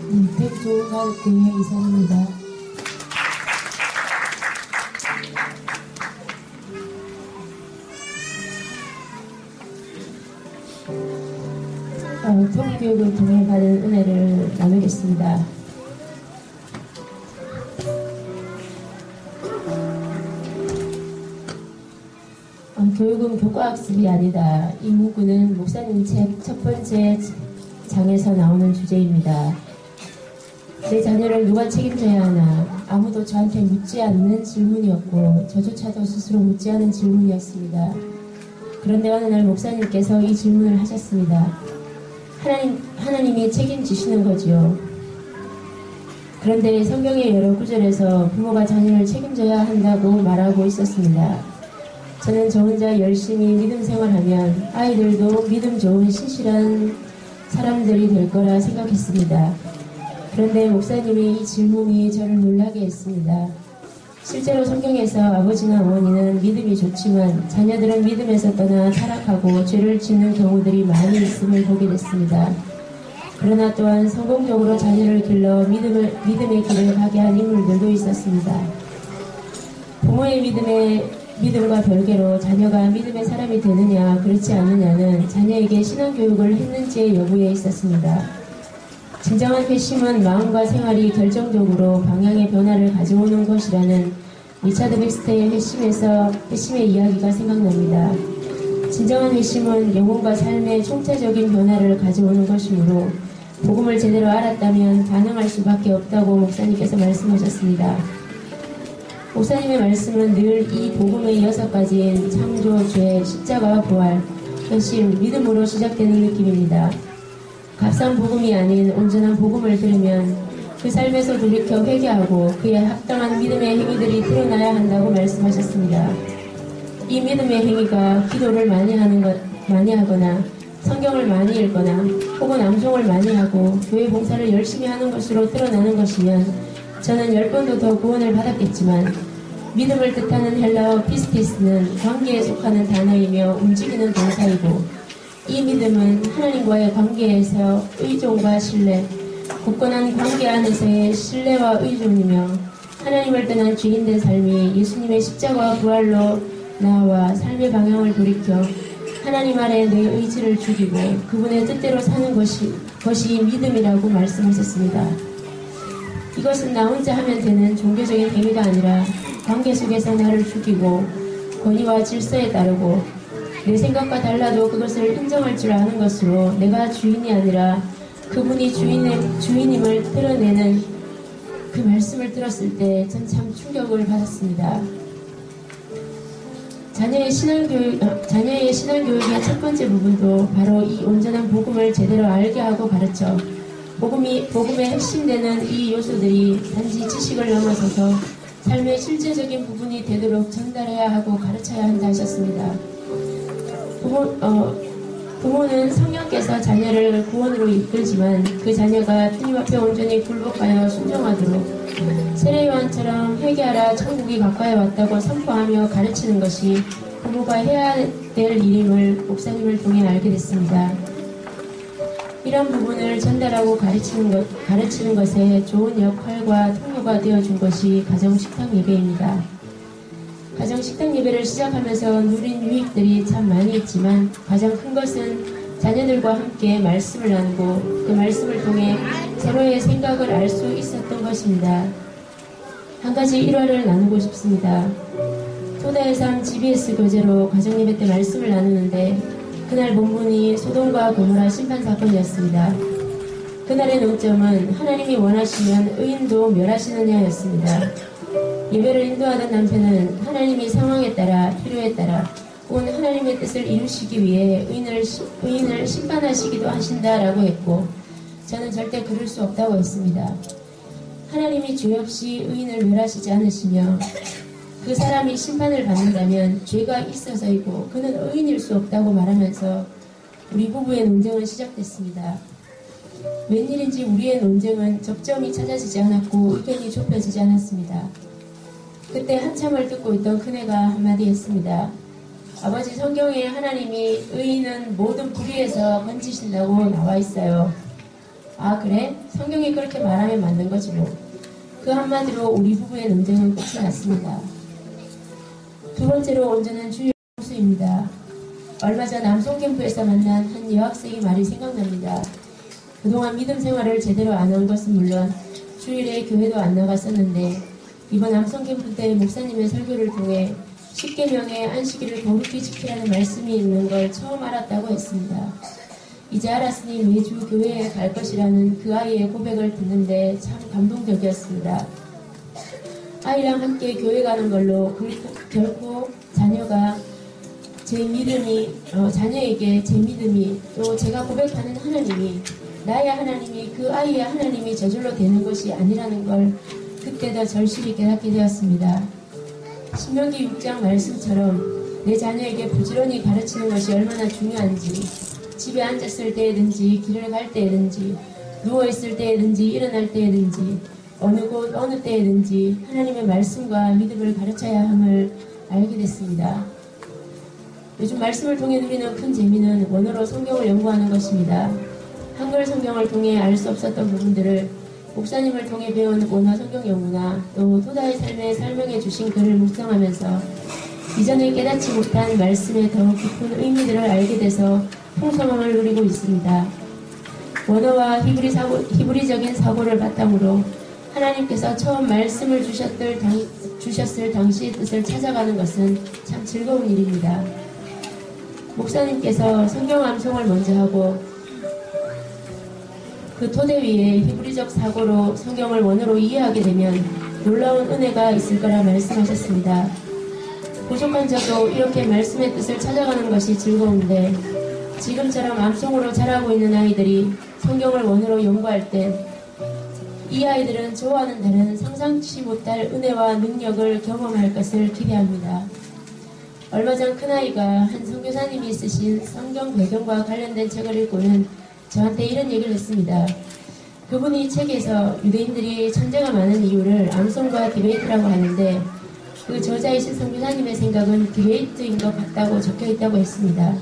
백조가교회 이사입니다. 통교육을 통해 받은 은혜를 나누겠습니다. 교육은 교과학습이 아니다. 이 문구는 목사님 책 첫 번째 장에서 나오는 주제입니다. 내 자녀를 누가 책임져야 하나? 아무도 저한테 묻지 않는 질문이었고 저조차도 스스로 묻지 않은 질문이었습니다. 그런데 어느 날 목사님께서 이 질문을 하셨습니다. 하나님이 책임지시는 거지요. 그런데 성경의 여러 구절에서 부모가 자녀를 책임져야 한다고 말하고 있었습니다. 저는 저 혼자 열심히 믿음 생활하면 아이들도 믿음 좋은 신실한 사람들이 될 거라 생각했습니다. 그런데 목사님의 이 질문이 저를 놀라게 했습니다. 실제로 성경에서 아버지나 어머니는 믿음이 좋지만 자녀들은 믿음에서 떠나 타락하고 죄를 짓는 경우들이 많이 있음을 보게 됐습니다. 그러나 또한 성공적으로 자녀를 길러 믿음의 길을 가게 한 인물들도 있었습니다. 부모의 믿음과 별개로 자녀가 믿음의 사람이 되느냐 그렇지 않느냐는 자녀에게 신앙교육을 했는지의 여부에 있었습니다. 진정한 회심은 마음과 생활이 결정적으로 방향의 변화를 가져오는 것이라는 리차드 백스터의 회심의 이야기가 생각납니다. 진정한 회심은 영혼과 삶의 총체적인 변화를 가져오는 것이므로 복음을 제대로 알았다면 반응할 수밖에 없다고 목사님께서 말씀하셨습니다. 목사님의 말씀은 늘 이 복음의 6가지인 창조, 죄, 십자가와 부활, 회심, 믿음으로 시작되는 느낌입니다. 값싼 복음이 아닌 온전한 복음을 들으면 그 삶에서 돌이켜 회개하고 그에 합당한 믿음의 행위들이 드러나야 한다고 말씀하셨습니다. 이 믿음의 행위가 기도를 많이 하거나 성경을 많이 읽거나 혹은 암송을 많이 하고 교회 봉사를 열심히 하는 것으로 드러나는 것이면 저는 10번도 더 구원을 받았겠지만 믿음을 뜻하는 헬라어 피스티스는 관계에 속하는 단어이며 움직이는 동사이고 이 믿음은 하나님과의 관계에서 의존과 신뢰, 굳건한 관계 안에서의 신뢰와 의존이며 하나님을 떠난 죄인된 삶이 예수님의 십자가와 부활로 나와 삶의 방향을 돌이켜 하나님 아래 내 의지를 죽이고 그분의 뜻대로 사는 것이 믿음이라고 말씀하셨습니다. 이것은 나 혼자 하면 되는 종교적인 행위가 아니라 관계 속에서 나를 죽이고 권위와 질서에 따르고 내 생각과 달라도 그것을 인정할 줄 아는 것으로 내가 주인이 아니라 그분이 주인임을 드러내는 그 말씀을 들었을 때 전 참 충격을 받았습니다. 자녀의 신앙교육의 첫 번째 부분도 바로 이 온전한 복음을 제대로 알게 하고 가르쳐 복음의 핵심되는 이 요소들이 단지 지식을 넘어서서 삶의 실제적인 부분이 되도록 전달해야 하고 가르쳐야 한다 하셨습니다. 부모는 성령께서 자녀를 구원으로 이끌지만 그 자녀가 주님 앞에 온전히 굴복하여 순종하도록 세례요한처럼 회개하라 천국이 가까이 왔다고 선포하며 가르치는 것이 부모가 해야 될 일임을 목사님을 통해 알게 됐습니다. 이런 부분을 전달하고 가르치는 것에 좋은 역할과 통로가 되어준 것이 가정식탁 예배입니다. 가정식탁 예배를 시작하면서 누린 유익들이 참 많이 있지만 가장 큰 것은 자녀들과 함께 말씀을 나누고 그 말씀을 통해 서로의 생각을 알 수 있었던 것입니다. 한 가지 일화를 나누고 싶습니다. 토다의 삶 GBS 교재로 가정예배 때 말씀을 나누는데 그날 본문이 소돔과 고모라 심판 사건이었습니다. 그날의 논점은 하나님이 원하시면 의인도 멸하시느냐였습니다. 예배를 인도하던 남편은 하나님이 상황에 따라 필요에 따라 혹은 하나님의 뜻을 이루시기 위해 의인을 심판하시기도 하신다라고 했고 저는 절대 그럴 수 없다고 했습니다. 하나님이 죄 없이 의인을 멸하시지 않으시며 그 사람이 심판을 받는다면 죄가 있어서이고 그는 의인일 수 없다고 말하면서 우리 부부의 논쟁은 시작됐습니다. 웬일인지 우리의 논쟁은 접점이 찾아지지 않았고 의견이 좁혀지지 않았습니다. 그때 한참을 듣고 있던 큰애가 한마디 했습니다. 아버지, 성경에 하나님이 의인은 모든 불의에서 건지신다고 나와 있어요. 아, 그래? 성경이 그렇게 말하면 맞는 거지 뭐. 그 한마디로 우리 부부의 논쟁은 끝이 났습니다. 두 번째로 온전한 주의 호수입니다. 얼마 전 남송 캠프에서 만난 한 여학생의 말이 생각납니다. 그동안 믿음 생활을 제대로 안 한 것은 물론 주일에 교회도 안 나갔었는데 이번 남송 캠프 때 목사님의 설교를 통해 10계명의 안식일을 거룩히 지키라는 말씀이 있는 걸 처음 알았다고 했습니다. 이제 알았으니 매주 교회에 갈 것이라는 그 아이의 고백을 듣는데 참 감동적이었습니다. 아이랑 함께 교회 가는 걸로 결코 자녀가 자녀에게 제 믿음이 또 제가 고백하는 하나님이 나의 하나님이 그 아이의 하나님이 저절로 되는 것이 아니라는 걸 그때 더 절실히 깨닫게 되었습니다. 신명기 6장 말씀처럼 내 자녀에게 부지런히 가르치는 것이 얼마나 중요한지 집에 앉았을 때든지 길을 갈 때든지 누워있을 때든지 일어날 때든지 어느 곳 어느 때든지 하나님의 말씀과 믿음을 가르쳐야 함을 알게 됐습니다. 요즘 말씀을 통해 누리는 큰 재미는 원어로 성경을 연구하는 것입니다. 한글 성경을 통해 알 수 없었던 부분들을 목사님을 통해 배운 원어 성경 연구나 또 토다의 삶에 설명해 주신 글을 묵상하면서 이전에 깨닫지 못한 말씀의 더 깊은 의미들을 알게 돼서 풍성함을 누리고 있습니다. 원어와 히브리적인 사고를 바탕으로 하나님께서 처음 말씀을 주셨을 당시의 뜻을 찾아가는 것은 참 즐거운 일입니다. 목사님께서 성경 암송을 먼저 하고 그 토대 위에 히브리적 사고로 성경을 원어로 이해하게 되면 놀라운 은혜가 있을 거라 말씀하셨습니다. 부족한 저도 이렇게 말씀의 뜻을 찾아가는 것이 즐거운데 지금처럼 암송으로 자라고 있는 아이들이 성경을 원어로 연구할 때 이 아이들은 저와는 다른 상상치 못할 은혜와 능력을 경험할 것을 기대합니다. 얼마 전 큰아이가 한 선교사님이 쓰신 성경 배경과 관련된 책을 읽고는 저한테 이런 얘기를 했습니다. 그분이 책에서 유대인들이 천재가 많은 이유를 암송과 디베이트라고 하는데 그 저자이신 선교사님의 생각은 디베이트인 것 같다고 적혀있다고 했습니다.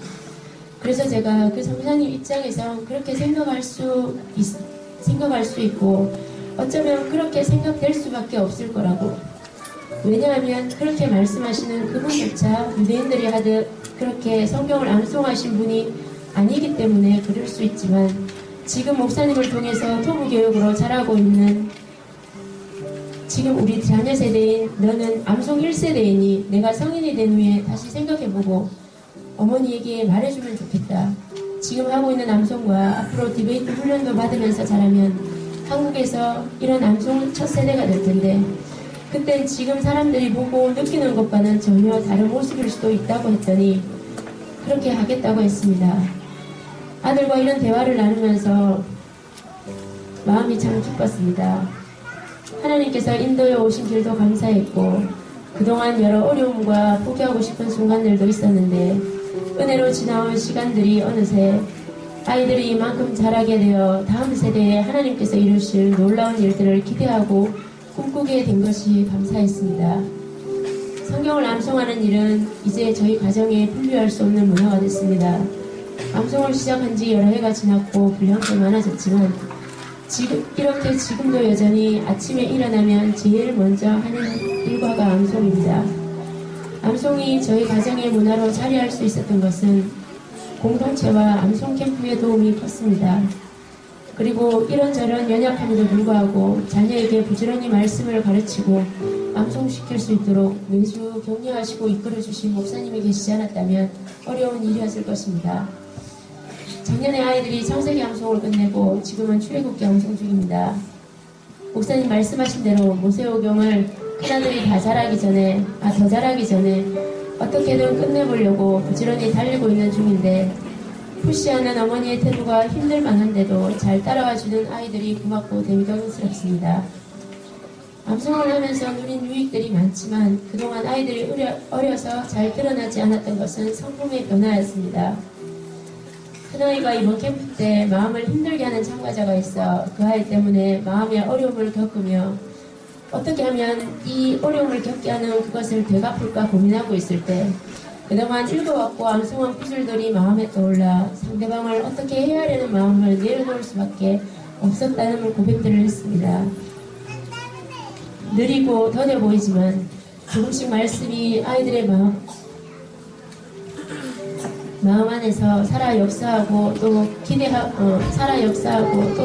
그래서 제가 그 선교사님 입장에서 그렇게 생각할 수 있고 어쩌면 그렇게 생각될 수밖에 없을 거라고. 왜냐하면 그렇게 말씀하시는 그분조차 유대인들이 하듯 그렇게 성경을 암송하신 분이 아니기 때문에 그럴 수 있지만 지금 목사님을 통해서 토부교육으로 자라고 있는 지금 우리 자녀 세대인 너는 암송 1세대이니 내가 성인이 된 후에 다시 생각해보고 어머니에게 말해주면 좋겠다. 지금 하고 있는 암송과 앞으로 디베이트 훈련도 받으면서 자라면 한국에서 이런 암송 첫 세대가 될 텐데 그땐 지금 사람들이 보고 느끼는 것과는 전혀 다른 모습일 수도 있다고 했더니 그렇게 하겠다고 했습니다. 아들과 이런 대화를 나누면서 마음이 참 기뻤습니다. 하나님께서 인도에 오신 길도 감사했고 그동안 여러 어려움과 포기하고 싶은 순간들도 있었는데 은혜로 지나온 시간들이 어느새 아이들이 이만큼 자라게 되어 다음 세대에 하나님께서 이루실 놀라운 일들을 기대하고 꿈꾸게 된 것이 감사했습니다. 성경을 암송하는 일은 이제 저희 가정에 분리할 수 없는 문화가 됐습니다. 암송을 시작한 지 여러 해가 지났고 분량도 많아졌지만 이렇게 지금도 여전히 아침에 일어나면 제일 먼저 하는 일과가 암송입니다. 암송이 저희 가정의 문화로 자리할 수 있었던 것은 공동체와 암송 캠프의 도움이 컸습니다. 그리고 이런저런 연약함에도 불구하고 자녀에게 부지런히 말씀을 가르치고 암송시킬 수 있도록 매주 격려하시고 이끌어주신 목사님이 계시지 않았다면 어려운 일이었을 것입니다. 작년에 아이들이 창세기 암송을 끝내고 지금은 출애굽기 암송 중입니다. 목사님 말씀하신 대로 모세오경을 큰아들이 더 자라기 전에 어떻게든 끝내보려고 부지런히 달리고 있는 중인데 푸시하는 어머니의 태도가 힘들만한데도 잘 따라와주는 아이들이 고맙고 대견스럽습니다. 암송을 하면서 누린 유익들이 많지만 그동안 아이들이 어려서 잘 드러나지 않았던 것은 성품의 변화였습니다. 큰아이가 이번 캠프 때 마음을 힘들게 하는 참가자가 있어 그 아이 때문에 마음의 어려움을 겪으며 어떻게 하면 이 어려움을 겪게 하는 그것을 되갚을까 고민하고 있을 때 그동안 읽어왔고 암송한 구절들이 마음에 떠올라 상대방을 어떻게 헤아리는 마음을 내려놓을 수밖에 없었다는 고백들을 했습니다. 느리고 더뎌 보이지만 조금씩 말씀이 아이들의 마음 안에서 살아 역사하고 또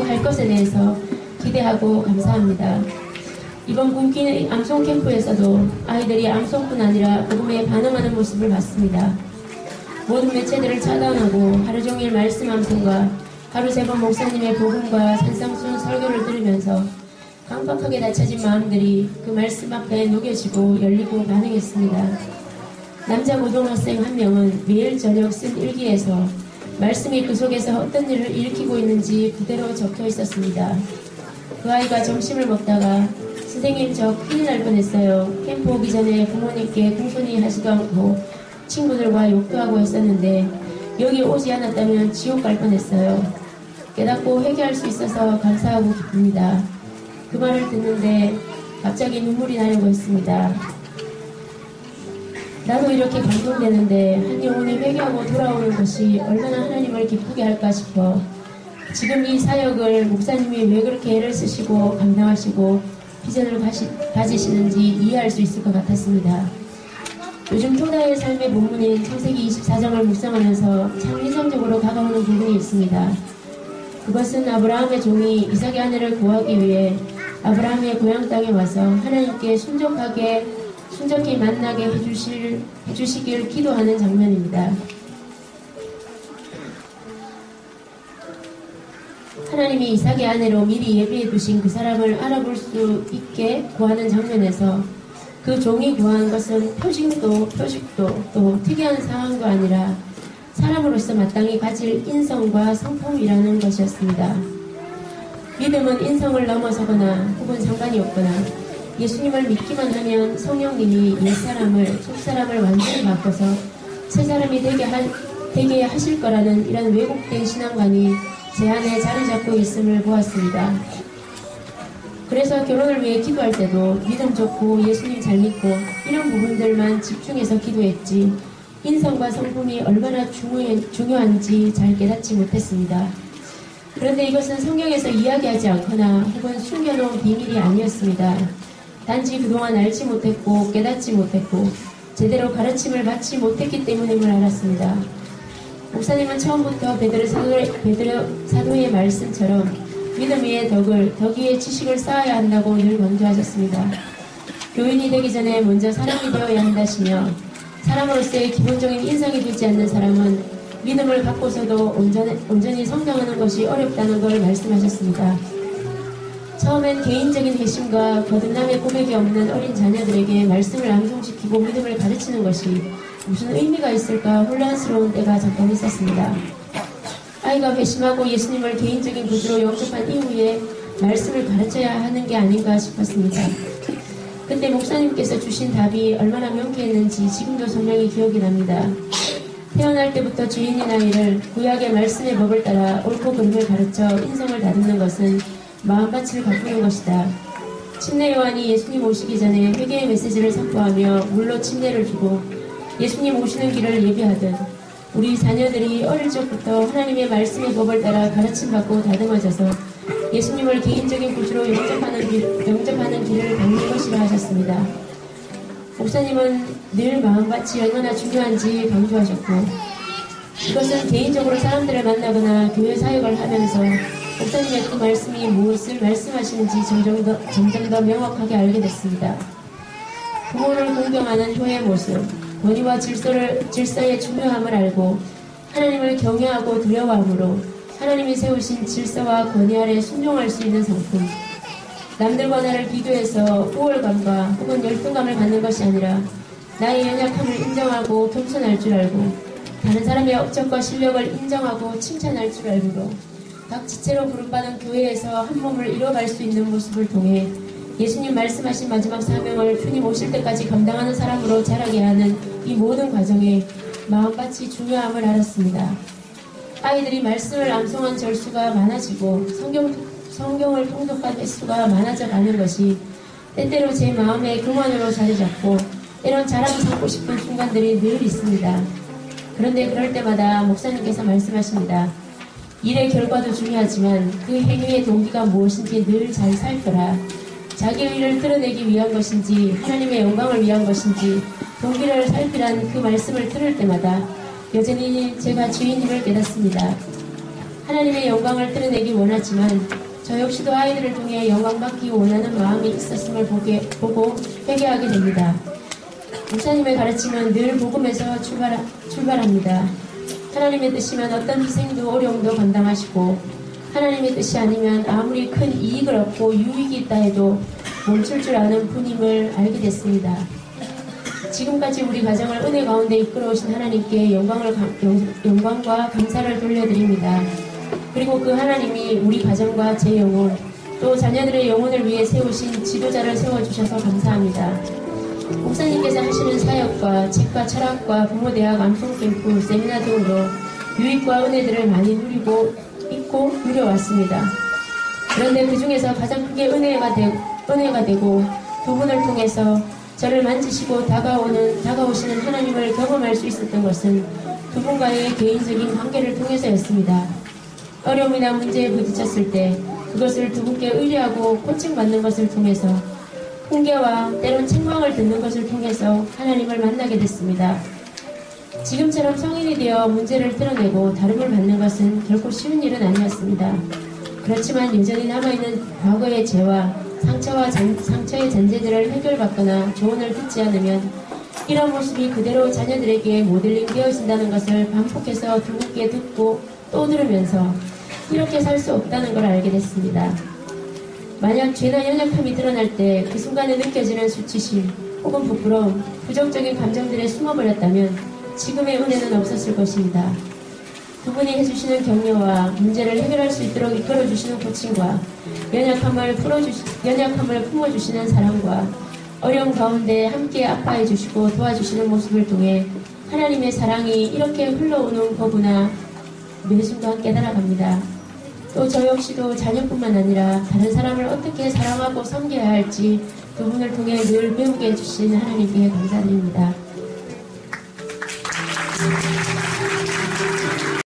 할 것에 대해서 기대하고 감사합니다. 이번 군기 암송 캠프에서도 아이들이 암송뿐 아니라 복음에 반응하는 모습을 봤습니다. 모든 매체들을 차단하고 하루 종일 말씀 암송과 하루 세 번 목사님의 복음과 산상순 설교를 들으면서 강박하게 닫혀진 마음들이 그 말씀 앞에 녹여지고 열리고 반응했습니다. 남자 고등학생 한 명은 매일 저녁 쓴 일기에서 말씀이 그 속에서 어떤 일을 일으키고 있는지 그대로 적혀 있었습니다. 그 아이가 점심을 먹다가 선생님 저 큰일 날 뻔했어요. 캠프 오기 전에 부모님께 공손히 하지도 않고 친구들과 욕도 하고 했었는데 여기 오지 않았다면 지옥 갈 뻔했어요. 깨닫고 회개할 수 있어서 감사하고 기쁩니다. 그 말을 듣는데 갑자기 눈물이 나려고 했습니다. 나도 이렇게 감동되는데 한 영혼이 회개하고 돌아오는 것이 얼마나 하나님을 기쁘게 할까 싶어 지금 이 사역을 목사님이 왜 그렇게 애를 쓰시고 감당하시고 비전을 가지시는지 이해할 수 있을 것 같았습니다. 요즘 토다의 삶의 본문인 창세기 24장을 묵상하면서 참 인상적으로 다가오는 부분이 있습니다. 그것은 아브라함의 종이 이삭의 아내를 구하기 위해 아브라함의 고향 땅에 와서 하나님께 순적히 만나게 해주시길 기도하는 장면입니다. 하나님이 이삭의 아내로 미리 예비해 두신 그 사람을 알아볼 수 있게 구하는 장면에서 그 종이 구한 것은 표식도 또 특이한 상황도 아니라 사람으로서 마땅히 가질 인성과 성품이라는 것이었습니다. 믿음은 인성을 넘어서거나 혹은 상관이 없거나 예수님을 믿기만 하면 성령님이 속사람을 완전히 바꿔서 새 사람이 되게 하실 거라는 이런 왜곡된 신앙관이 제 안에 자리 잡고 있음을 보았습니다. 그래서 결혼을 위해 기도할 때도 믿음 좋고 예수님 잘 믿고 이런 부분들만 집중해서 기도했지 인성과 성품이 얼마나 중요한지 잘 깨닫지 못했습니다. 그런데 이것은 성경에서 이야기하지 않거나 혹은 숨겨놓은 비밀이 아니었습니다. 단지 그동안 알지 못했고 깨닫지 못했고 제대로 가르침을 받지 못했기 때문임을 알았습니다. 목사님은 처음부터 베드로 사도의 말씀처럼 믿음 위에 덕 위에 지식을 쌓아야 한다고 늘 강조하셨습니다. 교인이 되기 전에 먼저 사람이 되어야 한다시며 사람으로서의 기본적인 인성이 되지 않는 사람은 믿음을 갖고서도 온전히 성장하는 것이 어렵다는 걸 말씀하셨습니다. 처음엔 개인적인 회심과 거듭남의 고백이 없는 어린 자녀들에게 말씀을 암송시키고 믿음을 가르치는 것이 무슨 의미가 있을까 혼란스러운 때가 잠깐 있었습니다. 아이가 회심하고 예수님을 개인적인 구주로 영접한 이후에 말씀을 가르쳐야 하는 게 아닌가 싶었습니다. 그때 목사님께서 주신 답이 얼마나 명쾌했는지 지금도 선명히 기억이 납니다. 태어날 때부터 주인인 아이를 구약의 말씀의 법을 따라 옳고 그름을 가르쳐 인성을 다듬는 것은 마음밭을 가꾸는 것이다. 침례 요한이 예수님 오시기 전에 회개의 메시지를 선포하며 물로 침례를 주고 예수님 오시는 길을 예비하듯 우리 자녀들이 어릴 적부터 하나님의 말씀의 법을 따라 가르침받고 다듬어져서 예수님을 개인적인 구주로 영접하는 길을 밟는 것이라 하셨습니다. 목사님은 늘 마음밭이 얼마나 중요한지 강조하셨고 이것은 개인적으로 사람들을 만나거나 교회 사역을 하면서 목사님의 그 말씀이 무엇을 말씀하시는지 점점 더 명확하게 알게 됐습니다. 부모를 공경하는 효의 모습, 권위와 질서의 중요함을 알고 하나님을 경외하고 두려워함으로 하나님이 세우신 질서와 권위 아래 순종할 수 있는 성품, 남들과 나를 비교해서 우월감과 혹은 열등감을 갖는 것이 아니라 나의 연약함을 인정하고 겸손할 줄 알고 다른 사람의 업적과 실력을 인정하고 칭찬할 줄 알므로 각 지체로 부름받은 교회에서 한 몸을 이뤄갈 수 있는 모습을 통해 예수님 말씀하신 마지막 사명을 주님 오실 때까지 감당하는 사람으로 자라게 하는 이 모든 과정에 마음밭이 중요함을 알았습니다. 아이들이 말씀을 암송한 절수가 많아지고 성경을 통독한 횟수가 많아져 가는 것이 때때로 제 마음의 교만으로 자리 잡고 때론 자랑 삼고 싶은 순간들이 늘 있습니다. 그런데 그럴 때마다 목사님께서 말씀하십니다. 일의 결과도 중요하지만 그 행위의 동기가 무엇인지 늘 잘 살펴라. 자기의 일을 드러내기 위한 것인지 하나님의 영광을 위한 것인지 동기를 살피란 그 말씀을 들을 때마다 여전히 제가 주인임을 깨닫습니다. 하나님의 영광을 드러내기 원하지만 저 역시도 아이들을 통해 영광받기 원하는 마음이 있었음을 보고 회개하게 됩니다. 목사님의 가르침은 늘 복음에서 출발합니다. 하나님의 뜻이면 어떤 희생도 어려움도 감당하시고 하나님의 뜻이 아니면 아무리 큰 이익을 얻고 유익이 있다 해도 멈출 줄 아는 분임을 알게 됐습니다. 지금까지 우리 가정을 은혜 가운데 이끌어오신 하나님께 영광과 감사를 돌려드립니다. 그리고 그 하나님이 우리 가정과 제 영혼 또 자녀들의 영혼을 위해 세우신 지도자를 세워주셔서 감사합니다. 목사님께서 하시는 사역과 책과 철학과 부모대학 안풍캠프 세미나 등으로 유익과 은혜들을 많이 누리고 있고 누려왔습니다. 그런데 그 중에서 가장 크게 은혜가 되고 두 분을 통해서 저를 만지시고 다가오시는 하나님을 경험할 수 있었던 것은 두 분과의 개인적인 관계를 통해서였습니다. 어려움이나 문제에 부딪혔을 때 그것을 두 분께 의뢰하고 코칭받는 것을 통해서 훈계와 때론 책망을 듣는 것을 통해서 하나님을 만나게 됐습니다. 지금처럼 성인이 되어 문제를 드러내고 다름을 받는 것은 결코 쉬운 일은 아니었습니다. 그렇지만 여전히 남아있는 과거의 죄와 상처의 잔재들을 해결받거나 조언을 듣지 않으면 이런 모습이 그대로 자녀들에게 모델링 되어진다는 것을 반복해서 두 분께 듣고 또 들으면서 이렇게 살 수 없다는 걸 알게 됐습니다. 만약 죄나 연약함이 드러날 때 그 순간에 느껴지는 수치심 혹은 부끄러움, 부정적인 감정들에 숨어버렸다면 지금의 은혜는 없었을 것입니다. 두 분이 해주시는 격려와 문제를 해결할 수 있도록 이끌어주시는 코칭과 연약함을 품어주시는 사랑과 어려움 가운데 함께 아파해주시고 도와주시는 모습을 통해 하나님의 사랑이 이렇게 흘러오는 거구나 매 순간 깨달아갑니다. 또 저 역시도 자녀뿐만 아니라 다른 사람을 어떻게 사랑하고 섬겨야 할지 두 분을 통해 늘 배우게 해주신 하나님께 감사드립니다.